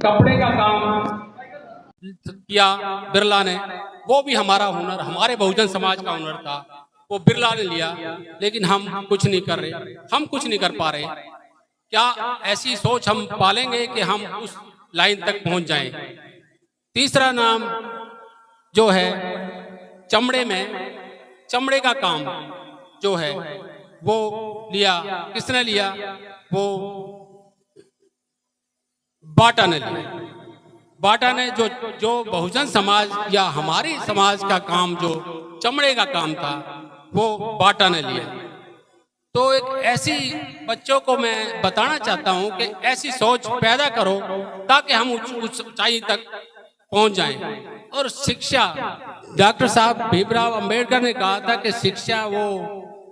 कपड़े का काम किया बिरला ने, वो भी हमारा हुनर, हमारे बहुजन समाज का हुनर था, वो बिरला ने लिया। लेकिन हम कुछ नहीं कर रहे, हम कुछ नहीं कर पा रहे। क्या ऐसी सोच हम पालेंगे कि हम उस लाइन तक पहुंच जाएं? तीसरा नाम जो है चमड़े में, चमड़े का काम जो है वो लिया, किसने लिया? वो बाटा ने लिया। बाटा ने जो जो बहुजन समाज या हमारी समाज का काम जो चमड़े का काम था वो बाटा ने लिया। तो एक ऐसी बच्चों को मैं बताना चाहता हूं कि ऐसी सोच पैदा करो ताकि हम उस ऊंचाई तक पहुंच जाएं। और शिक्षा, डॉक्टर साहब भीमराव अंबेडकर ने कहा था कि शिक्षा वो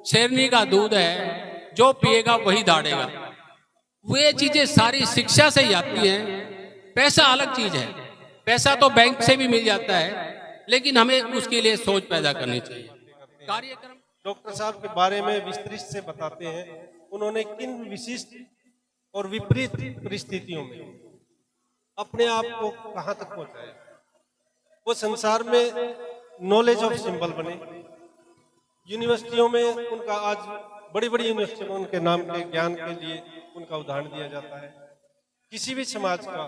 शेरनी का दूध है, जो पिएगा वही दाढ़ेगा। वे चीजें सारी शिक्षा से ही आती हैं। पैसा अलग चीज है, पैसा तो बैंक से भी मिल जाता है, लेकिन हमें उसके लिए सोच पैदा करनी चाहिए। कार्यक्रम डॉक्टर साहब के बारे में विस्तृत से बताते हैं, उन्होंने किन विशिष्ट और विपरीत परिस्थितियों में अपने आप को कहां तक पहुंचाया। वो संसार में नॉलेज ऑफ सिंबल बने। यूनिवर्सिटियों में उनका आज बड़ी बड़ी यूनिवर्सिटियों में उनके नाम के ज्ञान के लिए उनका उदाहरण दिया जाता है। किसी भी समाज का,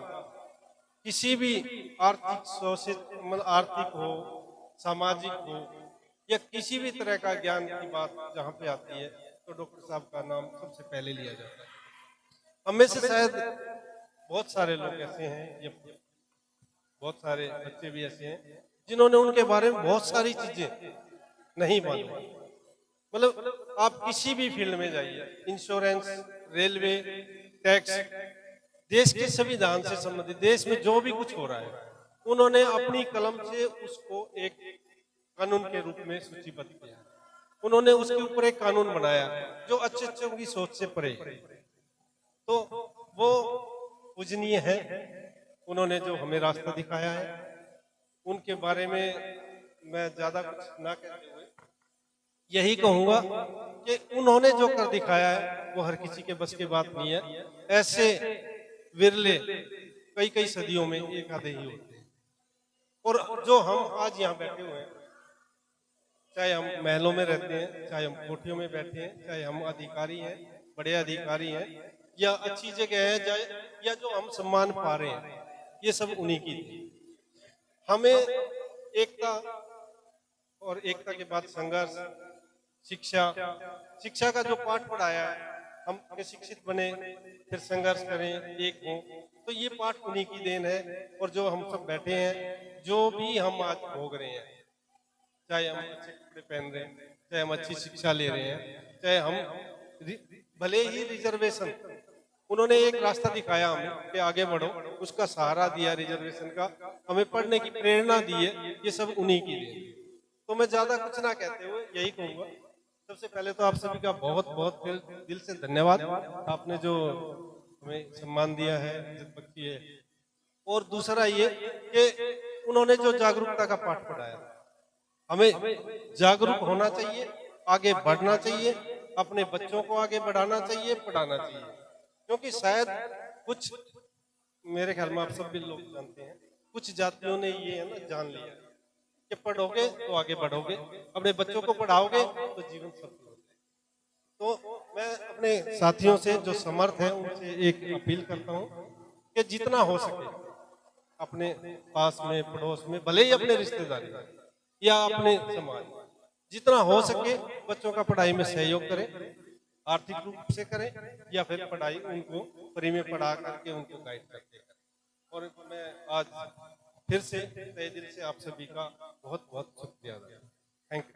किसी भी आर्थिक शोषित, आर्थिक हो, सामाजिक हो या किसी भी तरह का ज्ञान की बात जहाँ पे आती है तो डॉक्टर साहब का नाम सबसे पहले लिया जाता है। हमें से शायद बहुत सारे लोग ऐसे हैं, या बहुत सारे बच्चे भी ऐसे हैं जिन्होंने उनके बारे में बहुत सारी चीजें नहीं मालूम। मतलब आप किसी भी फील्ड में जाइए, इंश्योरेंस, रेलवे, टैक्स, देश के संविधान से संबंधित, देश में जो भी कुछ हो रहा है, उन्होंने अपनी कलम से उसको एक कानून के रूप में सूचीबद्ध किया। उन्होंने उसके ऊपर एक कानून बनाया जो अच्छे की सोच से परे। तो वो पूजनीय है, उन्होंने जो हमें रास्ता दिखाया है। उनके बारे में मैं ज्यादा कुछ ना कहते हुए यही कहूंगा कि उन्होंने जो कर दिखाया है वो हर किसी के बस की बात नहीं है। ऐसे विरले कई कई सदियों में एक आधे ही होते हैं। और जो हम आज यहाँ बैठे हुए हैं, चाहे हम महलों में रहते हैं, चाहे हम कोठियों में बैठे हैं, चाहे हम अधिकारी हैं, बड़े अधिकारी हैं, या अच्छी जगह है, चाहे या जो हम सम्मान पा रहे हैं, ये सब उन्हीं की थी। हमें एकता और एकता के बाद संघर्ष, शिक्षा, शिक्षा का जो पाठ पढ़ाया है, हम शिक्षित बने, फिर संघर्ष करें, एक हों, तो ये पाठ उन्हीं की देन है। और जो हम सब बैठे हैं, जो भी हम आज भोग रहे हैं, चाहे हम अच्छे कपड़े पहन रहे हैं, चाहे हम अच्छी शिक्षा ले रहे हैं, चाहे हम भले ही रिजर्वेशन, उन्होंने एक रास्ता दिखाया हमें कि आगे बढ़ो, उसका सहारा दिया रिजर्वेशन का, हमें पढ़ने की प्रेरणा दी है, ये सब उन्हीं की देन। तो मैं ज्यादा कुछ ना कहते हुए यही कहूंगा, सबसे पहले तो आप सभी का बहुत बहुत दिल से धन्यवाद, आपने जो हमें सम्मान दिया है, इज्जत बख्शी है। और दूसरा ये कि उन्होंने जो जागरूकता का पाठ पढ़ाया, हमें जागरूक होना चाहिए, आगे बढ़ना चाहिए, अपने बच्चों को आगे बढ़ाना चाहिए, पढ़ाना चाहिए। क्योंकि शायद कुछ, मेरे ख्याल में आप सब भी लोग जानते हैं, कुछ जातियों ने ये है ना जान लिया कि पढ़ोगे तो आगे बढ़ोगे, अपने बच्चों को पढ़ाओगे तो जीवन सफल होगा। तो मैं अपने साथियों से जो समर्थ है उनसे एक अपील करता हूँ कि जितना हो सके अपने पास में, पड़ोस में, भले ही अपने रिश्तेदारी या अपने समाज, जितना हो सके बच्चों का पढ़ाई में सहयोग करें, आर्थिक रूप से करें या फिर पढ़ाई उनको फ्री में पढ़ा करके उनको गाइड करके करें। और मैं आज फिर से तहे दिल से आप सभी का बहुत बहुत शुक्रिया अदा करता हूं। Thank you.